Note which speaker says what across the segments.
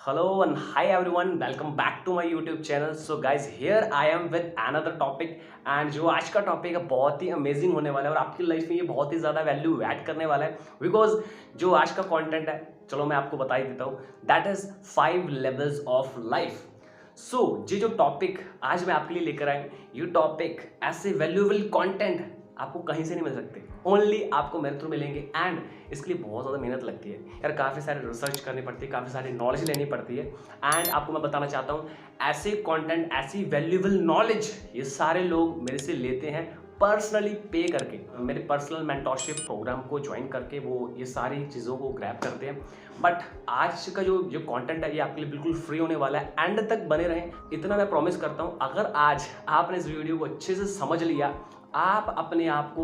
Speaker 1: Hello and hi everyone, welcome back to my YouTube channel. So guys, here I am with another topic and जो आज का topic है बहुत ही amazing होने वाला है और आपकी लाइफ में ये बहुत ही ज़्यादा वैल्यू ऐड करने वाला है बिकॉज जो आज का कंटेंट है चलो मैं आपको बता ही देता हूँ that is 5 levels of life. So ये जो टॉपिक आज मैं आपके लिए लेकर आया ये टॉपिक ऐसे वैल्यूएबल कंटेंट आपको कहीं से नहीं मिल सकते, ओनली आपको मेरे थ्रू मिलेंगे एंड इसके लिए बहुत ज़्यादा मेहनत लगती है यार, काफ़ी सारे रिसर्च करनी पड़ती है, काफ़ी सारी नॉलेज लेनी पड़ती है एंड आपको मैं बताना चाहता हूँ ऐसे कंटेंट ऐसी वैल्यूएबल नॉलेज ये सारे लोग मेरे से लेते हैं पर्सनली पे करके, मेरे पर्सनल मेंटोरशिप प्रोग्राम को ज्वाइन करके वो ये सारी चीज़ों को ग्रैब करते हैं। बट आज का जो जो कंटेंट है ये आपके लिए बिल्कुल फ्री होने वाला है, एंड तक बने रहें इतना मैं प्रॉमिस करता हूँ। अगर आज आपने इस वीडियो को अच्छे से समझ लिया आप अपने आप को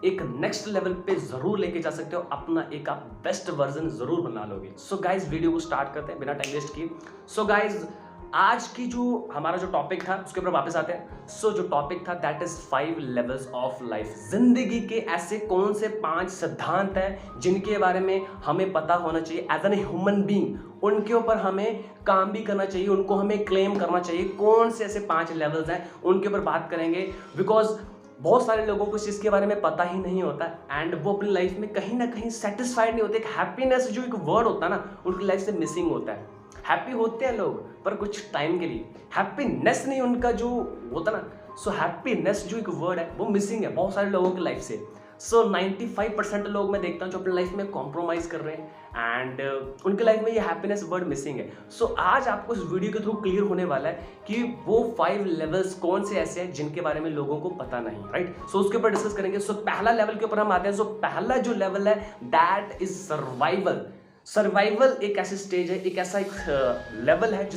Speaker 1: एक नेक्स्ट लेवल पे जरूर लेके जा सकते हो, अपना एक आप बेस्ट वर्जन जरूर बना लोगे। सो गाइज वीडियो को स्टार्ट करते हैं बिना टाइम वेस्ट किए। सो गाइज आज की जो हमारा जो टॉपिक था उसके ऊपर वापस आते हैं। सो जो टॉपिक था that is 5 levels of life. जिंदगी के ऐसे कौन से 5 सिद्धांत हैं जिनके बारे में हमें पता होना चाहिए एज एन ह्यूमन बीइंग, उनके ऊपर हमें काम भी करना चाहिए, उनको हमें क्लेम करना चाहिए। कौन से ऐसे 5 लेवल्स हैं उनके ऊपर बात करेंगे बिकॉज बहुत सारे लोगों को इस चीज़ के बारे में पता ही नहीं होता एंड वो अपनी लाइफ में कहीं ना कहीं सेटिस्फाइड नहीं होते। एक हैप्पीनेस जो एक वर्ड होता है ना उनकी लाइफ से मिसिंग होता है। हैप्पी होते हैं लोग पर कुछ टाइम के लिए, हैप्पीनेस नहीं उनका जो होता ना। सो हैप्पीनेस जो एक वर्ड है वो मिसिंग है बहुत सारे लोगों की लाइफ से। सो 95% लोग मैं देखता हूँ जो अपनी लाइफ में कॉम्प्रोमाइज़ कर रहे हैं एंड उनकी लाइफ में ये हैप्पीनेस वर्ड मिसिंग है। सो आज आपको इस वीडियो के थ्रू क्लियर होने वाला है कि वो 5 लेवल्स कौन से ऐसे हैं जिनके बारे में लोगों को पता नहीं, राइट। सो उसके ऊपर डिस्कस करेंगे। सो पहला लेवल के ऊपर हम आते हैं। सो पहला जो लेवल है दैट इज सर्वाइवल। सर्वाइवल एक ऐसी स्टेज है, एक ऐसा एक लेवल है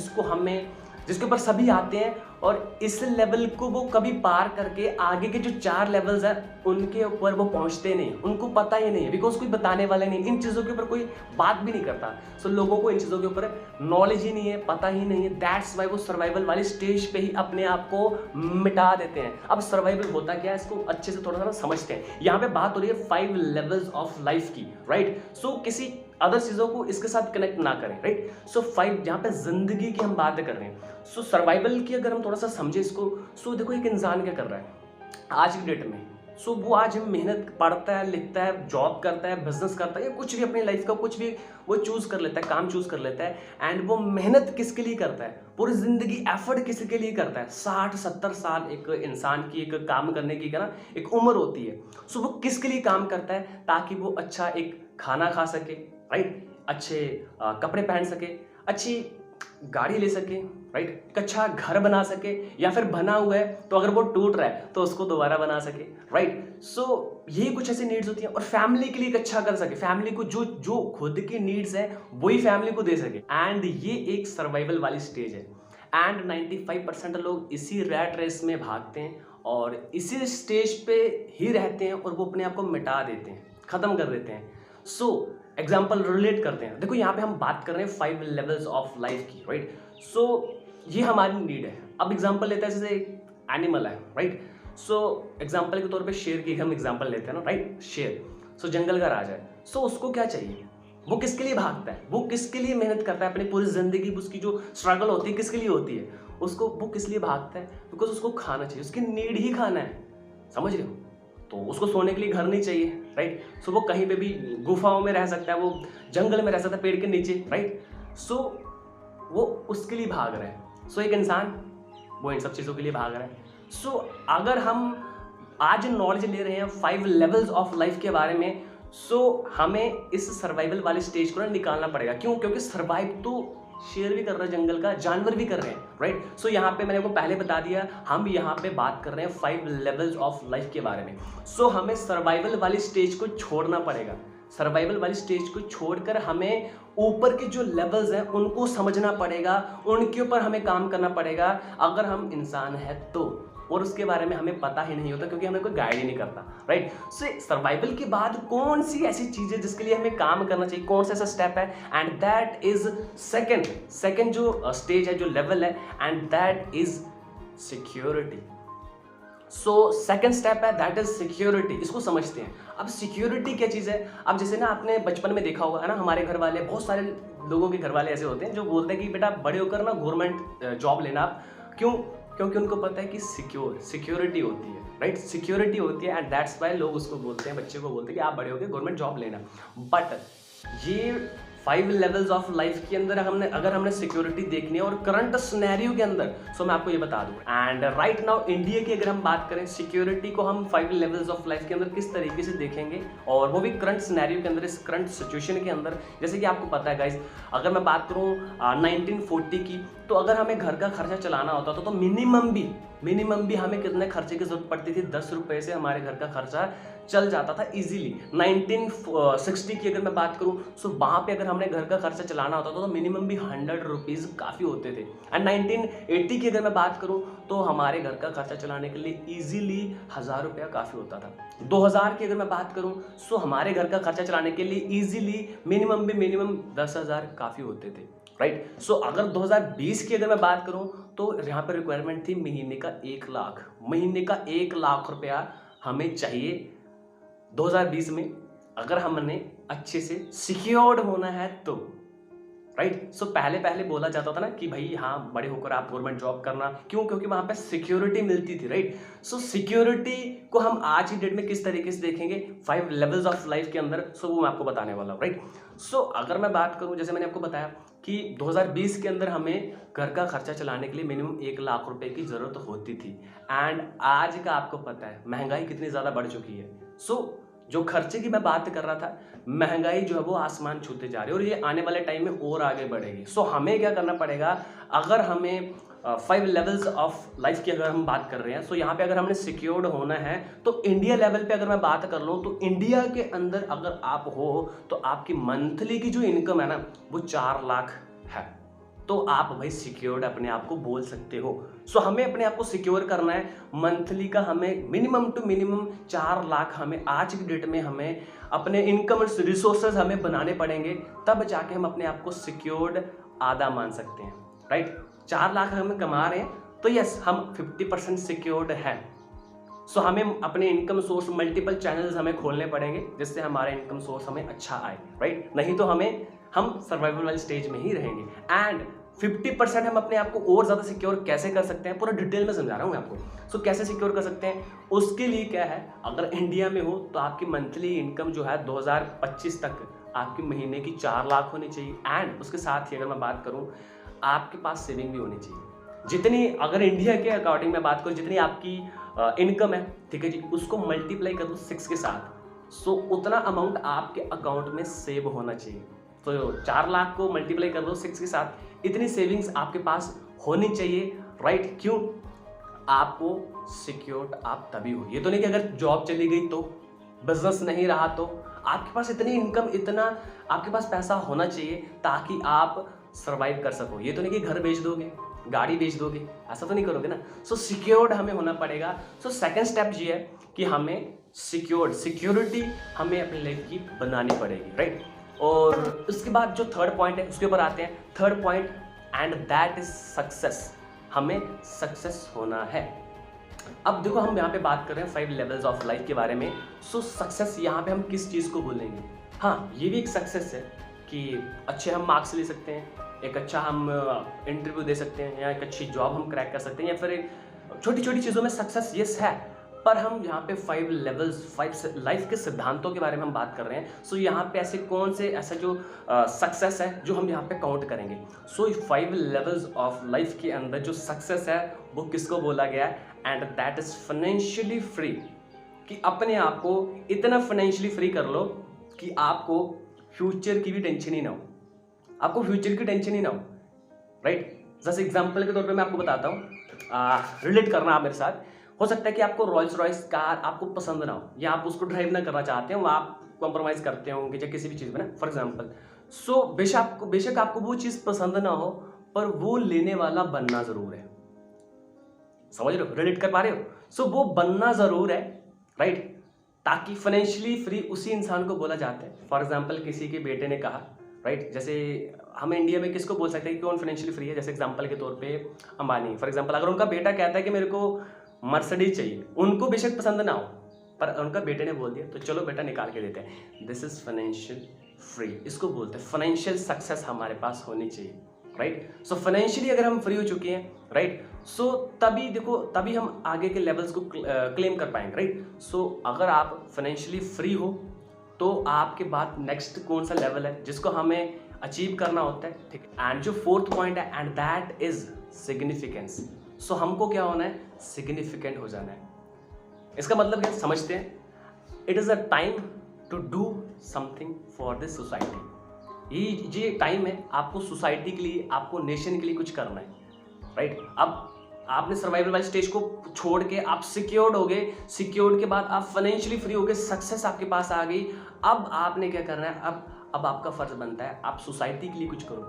Speaker 1: जिसके ऊपर सभी आते हैं और इस लेवल को वो कभी पार करके आगे के जो 4 लेवल्स हैं उनके ऊपर वो पहुंचते नहीं, उनको पता ही नहीं है बिकॉज कोई बताने वाला नहीं, इन चीज़ों के ऊपर कोई बात भी नहीं करता। सो लोगों को इन चीज़ों के ऊपर नॉलेज ही नहीं है, पता ही नहीं है। दैट्स वाई वो सर्वाइवल वाली स्टेज पे ही अपने आप को मिटा देते हैं। अब सर्वाइवल होता क्या है इसको अच्छे से थोड़ा सा समझते हैं। यहाँ पे बात हो रही है 5 लेवल्स ऑफ लाइफ की, राइट। सो किसी अदर चीज़ों को इसके साथ कनेक्ट ना करें, राइट। सो 5 जहाँ पे जिंदगी की हम बात कर रहे हैं। सो सर्वाइवल की अगर हम थोड़ा सा समझे इसको, सो देखो एक इंसान क्या कर रहा है आज की डेट में। सो वो आज मेहनत पढ़ता है, लिखता है, जॉब करता है, बिजनेस करता है या कुछ भी अपनी लाइफ का कुछ भी वो चूज कर लेता है, काम चूज कर लेता है एंड वो मेहनत किसके लिए करता है, पूरी जिंदगी एफर्ट किसके लिए करता है। 60-70 साल एक इंसान की एक काम करने की ना एक उम्र होती है। सो वो किसके लिए काम करता है ताकि वो अच्छा एक खाना खा सके, राइट, अच्छे कपड़े पहन सके, अच्छी गाड़ी ले सके, राइट, एक अच्छा घर बना सके या फिर बना हुआ है तो अगर वो टूट रहा है तो उसको दोबारा बना सके, राइट। सो ये कुछ ऐसी नीड्स होती हैं और फैमिली के लिए एक अच्छा कर सके, फैमिली को जो जो खुद की नीड्स है वही फैमिली को दे सके एंड ये एक सर्वाइवल वाली स्टेज है। एंड 95% लोग इसी रैट रेस में भागते हैं और इसी स्टेज पे ही रहते हैं और वो अपने आप को मिटा देते हैं, खत्म कर देते हैं। सो एग्जाम्पल रिलेट करते हैं। देखो यहाँ पे हम बात कर रहे हैं 5 लेवल्स ऑफ लाइफ की, राइट। सो ये हमारी नीड है। अब एग्जाम्पल लेते हैं जैसे एनिमल है, राइट। सो एग्जाम्पल के तौर पे शेर की हम एग्जाम्पल लेते हैं ना, राइट। शेर सो जंगल का राजा है। सो उसको क्या चाहिए, वो किसके लिए भागता है, वो किसके लिए मेहनत करता है अपनी पूरी जिंदगी, उसकी जो स्ट्रगल होती है किसके लिए होती है, उसको वो किस लिए भागता है बिकॉज उसको खाना चाहिए, उसकी नीड ही खाना है, समझ रहे हो। तो उसको सोने के लिए घर नहीं चाहिए, राइट। सो वो कहीं पे भी गुफाओं में रह सकता है, वो जंगल में रह सकता है पेड़ के नीचे, राइट। सो वो उसके लिए भाग रहा है। सो एक इंसान वो इन सब चीज़ों के लिए भाग रहा है। सो अगर हम आज नॉलेज ले रहे हैं 5 लेवल्स ऑफ लाइफ के बारे में, सो हमें इस सर्वाइवल वाले स्टेज को ना निकालना पड़ेगा। क्यों? क्योंकि सर्वाइव तो शेर भी कर रहा है, जंगल का जानवर भी कर रहे हैं, राइट। सो यहाँ पे मैंने आपको पहले बता दिया हम यहाँ पे बात कर रहे हैं 5 लेवल्स ऑफ लाइफ के बारे में। सो हमें सर्वाइवल वाली स्टेज को छोड़ना पड़ेगा। सर्वाइवल वाली स्टेज को छोड़कर हमें ऊपर के जो लेवल्स हैं उनको समझना पड़ेगा, उनके ऊपर हमें काम करना पड़ेगा अगर हम इंसान हैं तो। और उसके बारे में हमें पता ही नहीं होता क्योंकि हमें कोई गाइड ही नहीं करता, राइट। सो सर्वाइवल के बाद कौन सी ऐसी चीज़ है जिसके लिए हमें काम करना चाहिए, कौन सा ऐसा स्टेप है, एंड दैट इज सेकंड जो स्टेज है, जो लेवल है, and that is security. So second step है दैट इज सिक्योरिटी। इसको समझते हैं। अब सिक्योरिटी क्या चीज़ है? अब जैसे ना आपने बचपन में देखा होगा है ना, हमारे घर वाले, बहुत सारे लोगों के घर वाले ऐसे होते हैं जो बोलते हैं कि बेटा बड़े होकर ना गवर्नमेंट जॉब लेना आप। क्यों? क्योंकि उनको पता है कि सिक्योरिटी होती है, राइट? सिक्योरिटी होती है एंड दैट्स वाई लोग उसको बोलते हैं, बच्चे को बोलते हैं कि आप बड़े होकर गवर्नमेंट जॉब लेना। बट ये 5 लेवल्स ऑफ लाइफ के अंदर अगर हमने सिक्योरिटी देखनी है और करंट सिनेरियो के अंदर, सो मैं आपको ये बता दूं। एंड राइट नाउ इंडिया की अगर हम बात करें, सिक्योरिटी को हम 5 लेवल्स ऑफ लाइफ के अंदर किस तरीके से देखेंगे, और वो भी करंट सिनेरियो के अंदर, इस करंट सिचुएशन के अंदर। जैसे कि आपको पता है गाइज, अगर मैं बात करूँ 1940 की, तो अगर हमें घर का खर्चा चलाना होता था तो मिनिमम भी हमें कितने खर्चे की जरूरत पड़ती थी? 10 रुपए से हमारे घर का खर्चा चल जाता था इजीली। 1960 की अगर मैं बात करूं, सो वहां पे अगर हमने घर का खर्चा चलाना होता था तो मिनिमम भी 100 रुपीज़ काफ़ी होते थे। एंड 1980 की अगर मैं बात करूं तो हमारे घर का खर्चा चलाने के लिए इजीली 1000 रुपया काफ़ी होता था। 2000 की अगर मैं बात करूं, सो हमारे घर का खर्चा चलाने के लिए इजीली मिनिमम 10,000 काफ़ी होते थे, राइट? सो अगर 2020 की अगर मैं बात करूं तो यहाँ पर रिक्वायरमेंट थी महीने का 1 लाख, महीने का 1 लाख रुपया हमें चाहिए 2020 में, अगर हमने अच्छे से सिक्योर्ड होना है तो, राइट? सो पहले बोला जाता था ना कि भाई हाँ, बड़े होकर आप गवर्नमेंट जॉब करना। क्यों? क्योंकि वहां पे सिक्योरिटी मिलती थी, राइट? सो सिक्योरिटी को हम आज की डेट में किस तरीके से देखेंगे 5 लेवल्स ऑफ लाइफ के अंदर, सो वो मैं आपको बताने वाला हूँ, राइट? सो अगर मैं बात करूँ, जैसे मैंने आपको बताया कि 2020 के अंदर हमें घर का खर्चा चलाने के लिए मिनिमम 1 लाख रुपए की जरूरत होती थी। एंड आज का आपको पता है महंगाई कितनी ज्यादा बढ़ चुकी है। सो जो खर्चे की मैं बात कर रहा था, महंगाई जो है वो आसमान छूते जा रही है और ये आने वाले टाइम में और आगे बढ़ेगी। सो हमें क्या करना पड़ेगा? अगर हमें 5 लेवल्स ऑफ लाइफ की अगर हम बात कर रहे हैं, सो यहाँ पे अगर हमने सिक्योर्ड होना है तो इंडिया लेवल पे अगर मैं बात कर लूँ तो इंडिया के अंदर अगर आप हो तो आपकी मंथली की जो इनकम है ना वो 4 लाख है, तो आप भाई सिक्योर्ड अपने आप को बोल सकते हो। सो हमें अपने आप को सिक्योर करना है। मंथली का हमें मिनिमम टू मिनिमम 4 लाख हमें आज की डेट में हमें अपने इनकम रिसोर्सेज हमें बनाने पड़ेंगे, तब जाके हम अपने आप को सिक्योर्ड आधा मान सकते हैं, राइट? 4 लाख हमें कमा रहे हैं तो यस, हम 50% सिक्योर्ड है। सो हमें अपने इनकम सोर्स मल्टीपल चैनल्स हमें खोलने पड़ेंगे जिससे हमारा इनकम सोर्स हमें अच्छा आए, राइट? नहीं तो हम सर्वाइवल वाले स्टेज में ही रहेंगे। एंड 50% हम अपने आप को और ज़्यादा सिक्योर कैसे कर सकते हैं, पूरा डिटेल में समझा रहा हूँ मैं आपको। सो कैसे सिक्योर कर सकते हैं, उसके लिए क्या है, अगर इंडिया में हो तो आपकी मंथली इनकम जो है 2025 तक आपकी महीने की 4 लाख होनी चाहिए। एंड उसके साथ ही अगर मैं बात करूँ, आपके पास सेविंग भी होनी चाहिए। जितनी, अगर इंडिया के अकॉर्डिंग मैं बात करूँ, जितनी आपकी इनकम है, ठीक है जी, उसको मल्टीप्लाई कर दो 6 के साथ, सो उतना अमाउंट आपके अकाउंट में सेव होना चाहिए। तो 4 लाख को मल्टीप्लाई कर दो 6 के साथ, इतनी सेविंग्स आपके पास होनी चाहिए, राइट? क्यों? आपको सिक्योर्ड आप तभी हो। ये तो नहीं कि अगर जॉब चली गई तो, बिजनेस नहीं रहा तो, आपके पास इतनी इनकम, इतना आपके पास पैसा होना चाहिए ताकि आप सर्वाइव कर सको। ये तो नहीं कि घर बेच दोगे, गाड़ी बेच दोगे, ऐसा तो नहीं करोगे ना। सो सिक्योर्ड हमें होना पड़ेगा। सो सेकंड स्टेप ये है कि हमें सिक्योरिटी हमें अपनी लाइफ की बनानी पड़ेगी, राइट? और उसके बाद जो थर्ड पॉइंट है उसके ऊपर आते हैं। Third point, and that is success. हमें सक्सेस होना है। अब देखो, हम यहाँ पे बात कर रहे हैं 5 लेवल्स ऑफ लाइफ के बारे में। सो सक्सेस यहाँ पे हम किस चीज़ को बोलेंगे? हाँ, ये भी एक सक्सेस है कि अच्छे हम मार्क्स ले सकते हैं, एक अच्छा हम इंटरव्यू दे सकते हैं, या एक अच्छी जॉब हम क्रैक कर सकते हैं, या फिर एक छोटी छोटी चीज़ों में सक्सेस यस है। पर हम यहाँ पे 5 लेवल्स, 5 लाइफ के सिद्धांतों के बारे में हम बात कर रहे हैं। सो यहाँ पे ऐसे कौन से ऐसा जो सक्सेस है जो हम यहाँ पे काउंट करेंगे। सो 5 लेवल्स ऑफ लाइफ के अंदर जो सक्सेस है वो किसको बोला गया है? And that is financially free. कि अपने आप को इतना फाइनेंशियली फ्री कर लो कि आपको फ्यूचर की भी टेंशन ही ना हो, आपको फ्यूचर की टेंशन ही ना हो, राइट? जैसे एग्जाम्पल के तौर पे मैं आपको बताता हूँ, रिलेट करना आप मेरे साथ। हो सकता है कि आपको रॉयल्स रॉयस कार आपको पसंद ना हो, या आप उसको ड्राइव ना करना चाहते हो, आप कॉम्प्रोमाइज करते होंगे या किसी भी चीज़ में ना, फॉर एग्जाम्पल। सो बेशक आपको वो चीज़ पसंद ना हो, पर वो लेने वाला बनना ज़रूर है। समझ रहे हो? रिलेट कर पा रहे हो? सो वो बनना ज़रूर है, राइट? ताकि फाइनेंशियली फ्री उसी इंसान को बोला जाता है। फॉर एग्जाम्पल, किसी के बेटे ने कहा, राइट? जैसे हम इंडिया में किसको बोल सकते हैं कि कौन फाइनेंशियली फ्री है? जैसे एग्जाम्पल के तौर पे अंबानी, फॉर एग्जाम्पल, अगर उनका बेटा कहता है कि मेरे को मर्सिडीज चाहिए, उनको बेशक पसंद ना हो, पर उनका बेटे ने बोल दिया तो चलो बेटा निकाल के देते हैं। दिस इज फाइनेंशियल फ्री, इसको बोलते हैं फाइनेंशियल सक्सेस हमारे पास होनी चाहिए, राइट। सो फाइनेंशियली अगर हम फ्री हो चुके हैं, राइट, सो तभी देखो, तभी हम आगे के लेवल्स को क्लेम कर पाएंगे, राइट। सो अगर आप फाइनेंशियली फ्री हो तो आपके बाद नेक्स्ट कौन सा लेवल है जिसको हमें अचीव करना होता है, ठीक है। एंड जो फोर्थ पॉइंट है, एंड दैट इज सिग्निफिकेंस। सो हमको क्या होना है, सिग्निफिकेंट हो जाना है। इसका मतलब क्या समझते हैं, it is a time to do something for this society. ये टाइम है आपको सोसाइटी के लिए, आपको नेशन के लिए कुछ करना है, राइट। अब आपने सर्वाइवल वाली स्टेज को छोड़ के आप सिक्योर्ड हो गए, सिक्योर्ड के बाद आप फाइनेंशियली फ्री हो गए, सक्सेस आपके पास आ गई। अब आपने क्या करना है, अब आपका फर्ज बनता है आप सोसाइटी के लिए कुछ करो,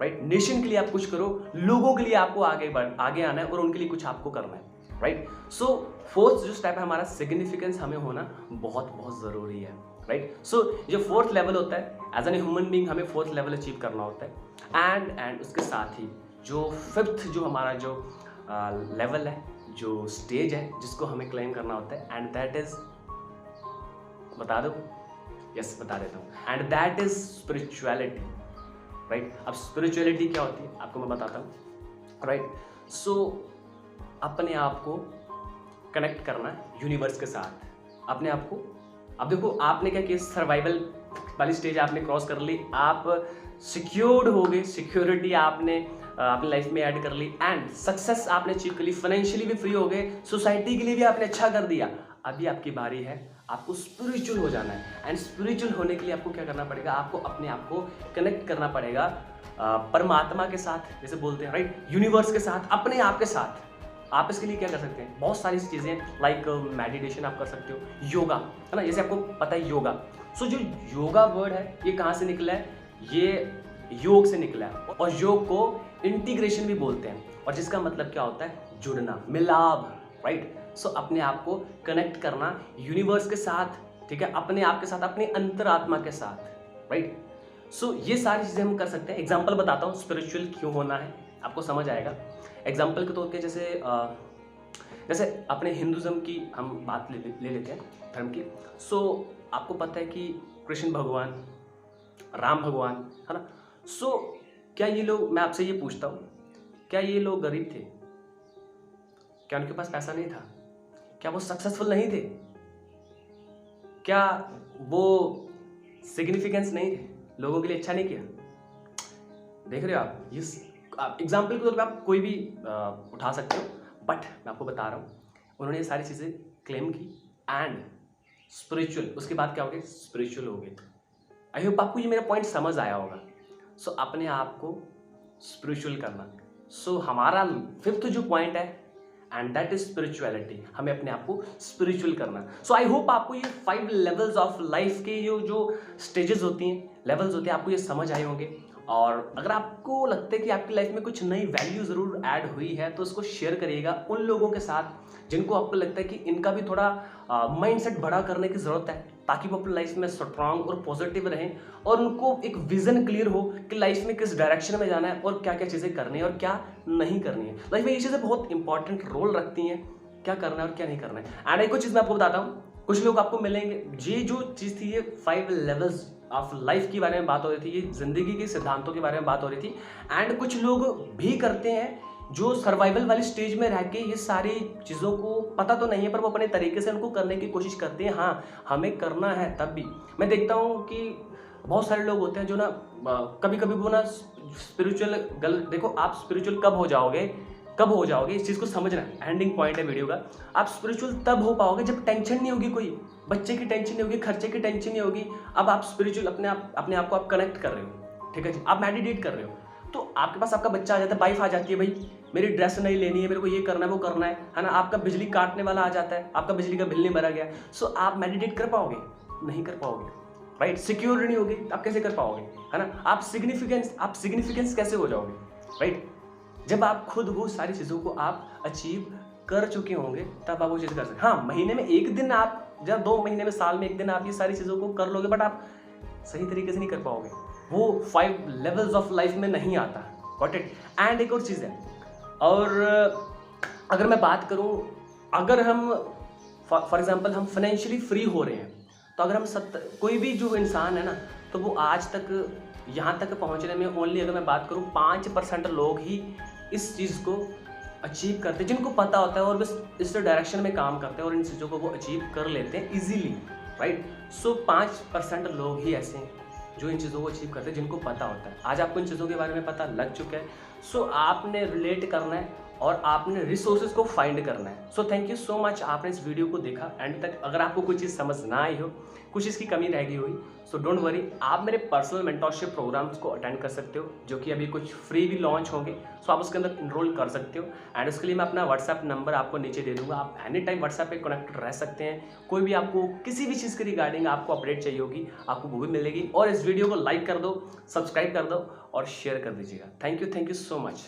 Speaker 1: राइट, नेशन के लिए आप कुछ करो, लोगों के लिए आपको आगे आना है और उनके लिए कुछ आपको करना है, राइट। सो फोर्थ जो स्टेप है हमारा, सिग्निफिकेंस हमें होना बहुत बहुत जरूरी है, राइट। सो जो फोर्थ लेवल होता है एज एन ह्यूमन बीइंग, हमें फोर्थ लेवल अचीव करना होता है। एंड उसके साथ ही जो फिफ्थ जो हमारा जो लेवल है, जो स्टेज है जिसको हमें क्लेम करना होता है, एंड दैट इज, बता दो, यस बता देता हूँ, and that is spirituality, right. अब स्पिरिचुअलिटी क्या होती है आपको मैं बताता हूँ, राइट। सो अपने आप को कनेक्ट करना यूनिवर्स के साथ, अपने आप को, अब देखो आपने क्या किया, सर्वाइवल वाली स्टेज आपने क्रॉस कर ली, आप सिक्योर्ड हो गए, सिक्योरिटी आपने अपनी लाइफ में ऐड कर ली, एंड सक्सेस आपने अचीव कर ली, फाइनेंशियली भी फ्री हो गए, सोसाइटी के लिए भी आपने अच्छा कर दिया। अभी आपकी बारी है आपको स्पिरिचुअल हो जाना है, एंड स्पिरिचुअल होने के लिए आपको क्या करना पड़ेगा, आपको अपने आप को कनेक्ट करना पड़ेगा परमात्मा के साथ, जैसे बोलते हैं, राइट, यूनिवर्स के साथ, अपने आप के साथ। आप इसके लिए क्या कर सकते हैं, बहुत सारी चीज़ें, लाइक मेडिटेशन आप कर सकते हो, योगा, है ना, जैसे आपको पता है योगा। सो जो योगा वर्ड है ये कहाँ से निकला है, ये योग से निकला है, और योग को इंटीग्रेशन भी बोलते हैं, और जिसका मतलब क्या होता है, जुड़ना, मिलाव, राइट। सो अपने आप को कनेक्ट करना यूनिवर्स के साथ, ठीक है, अपने आप के साथ, अपने अंतरात्मा के साथ, राइट। सो ये सारी चीज़ें हम कर सकते हैं। एग्जाम्पल बताता हूँ स्पिरिचुअल क्यों होना है, आपको समझ आएगा। एग्जाम्पल के तौर पे जैसे अपने हिंदुज़म की हम बात ले लेते हैं, धर्म की। सो आपको पता है कि कृष्ण भगवान, राम भगवान, है ना। सो क्या ये लोग, मैं आपसे ये पूछता हूँ, क्या ये लोग गरीब थे, क्या उनके पास पैसा नहीं था, क्या वो सक्सेसफुल नहीं थे, क्या वो सिग्निफिकेंस नहीं थे, लोगों के लिए अच्छा नहीं किया? देख रहे हो आप, इस एग्जाम्पल के तौर पे आप कोई भी उठा सकते हो, बट मैं आपको बता रहा हूँ उन्होंने ये सारी चीज़ें क्लेम की, एंड स्पिरिचुअल, उसके बाद क्या हो गए, स्पिरिचुअल हो गए। आई होप आपको ये मेरा पॉइंट समझ आया होगा। सो अपने आप को स्पिरिचुअल करना। सो हमारा फिफ्थ जो पॉइंट है, एंड दैट इज स्पिरिचुअलिटी, हमें अपने आप को स्पिरिचुअल करना। सो आई होप आपको ये 5 लेवल्स ऑफ लाइफ के जो स्टेजेस होती हैं, लेवल्स होते हैं, आपको ये समझ आए होंगे। और अगर आपको लगता है कि आपकी लाइफ में कुछ नई वैल्यू ज़रूर ऐड हुई है, तो उसको शेयर करिएगा उन लोगों के साथ जिनको आपको लगता है कि इनका भी थोड़ा माइंडसेट बड़ा करने की ज़रूरत है, ताकि वो अपनी लाइफ में स्ट्रांग और पॉजिटिव रहें, और उनको एक विज़न क्लियर हो कि लाइफ में किस डायरेक्शन में जाना है और क्या क्या चीज़ें करनी है और क्या नहीं करनी है। लाइफ में ये चीज़ें बहुत इंपॉर्टेंट रोल रखती हैं, क्या करना है और क्या नहीं करना है। एंड एक कुछ चीज़ मैं आपको बताता हूँ, कुछ लोग आपको मिलेंगे, ये जो चीज़ थी, ये 5 लेवल्स ऑफ लाइफ के बारे में बात हो रही थी, ये जिंदगी के सिद्धांतों के बारे में बात हो रही थी। एंड कुछ लोग भी करते हैं जो सर्वाइवल वाली स्टेज में रह के ये सारी चीज़ों को पता तो नहीं है, पर वो अपने तरीके से उनको करने की कोशिश करते हैं। हाँ, हमें करना है। तब भी मैं देखता हूँ कि बहुत सारे लोग होते हैं जो ना कभी कभी वो ना स्पिरिचुअल देखो, आप स्पिरिचुअल कब हो जाओगे इस चीज़ को समझना, एंडिंग पॉइंट है वीडियो का। आप स्पिरिचुअल तब हो पाओगे जब टेंशन नहीं होगी, कोई बच्चे की टेंशन नहीं होगी, खर्चे की टेंशन नहीं होगी। अब आप स्पिरिचुअल अपने आप को आप कनेक्ट कर रहे हो, ठीक है जी, आप मेडिटेट कर रहे हो, तो आपके पास आपका बच्चा आ जाता है, वाइफ आ जाती है, भाई मेरी ड्रेस नहीं लेनी है, मेरे को ये करना है, वो करना है ना। आपका बिजली काटने वाला आ जाता है, आपका बिजली का बिल नहीं भरा गया। सो आप मेडिटेट कर पाओगे? नहीं कर पाओगे, राइट। सिक्योर नहीं होगी, आप कैसे कर पाओगे, है ना। आप सिग्निफिकेंस कैसे हो जाओगे, राइट। जब आप खुद वो सारी चीज़ों को आप अचीव कर चुके होंगे, तब आप वो चीज़ कर सकते। हाँ, महीने में एक दिन आप, जब 2 महीने में, साल में एक दिन आप ये सारी चीज़ों को कर लोगे, बट आप सही तरीके से नहीं कर पाओगे, वो 5 लेवल्स ऑफ लाइफ में नहीं आता। Got it. एंड एक और चीज़ है, और अगर मैं बात करूँ अगर हम फॉर एग्जांपल हम फाइनेंशियली फ्री हो रहे हैं, तो अगर हम कोई भी जो इंसान है ना, तो वो आज तक यहाँ तक पहुँचने में ओनली, अगर मैं बात करूँ, 5% लोग ही इस चीज़ को अचीव करते हैं, जिनको पता होता है और बस इस डायरेक्शन में काम करते हैं और इन चीज़ों को वो अचीव कर लेते हैं इजीली, राइट। सो 5% लोग ही ऐसे हैं जो इन चीज़ों को अचीव करते हैं, जिनको पता होता है। आज आपको इन चीज़ों के बारे में पता लग चुका है। सो आपने रिलेट करना है और आपने रिसोर्सेज को फाइंड करना है। So thank you so much, आपने इस वीडियो को देखा एंड तक। अगर आपको कोई चीज़ समझ ना आई हो, कुछ इसकी कमी रह गई हुई, सो डोंट वरी, आप मेरे पर्सनल मेंटरशिप प्रोग्राम्स को अटेंड कर सकते हो, जो कि अभी कुछ फ्री भी लॉन्च होंगे। सो आप उसके अंदर इनरोल कर सकते हो एंड उसके लिए मैं अपना व्हाट्सएप नंबर आपको नीचे दे दूंगा। आप एनी टाइम व्हाट्सएप पे कनेक्टेड रह सकते हैं। कोई भी आपको किसी भी चीज़ के रिगार्डिंग आपको अपडेट चाहिए होगी, आपको वो भी मिलेगी। और इस वीडियो को लाइक कर दो, सब्सक्राइब कर दो और शेयर कर दीजिएगा। Thank you so much.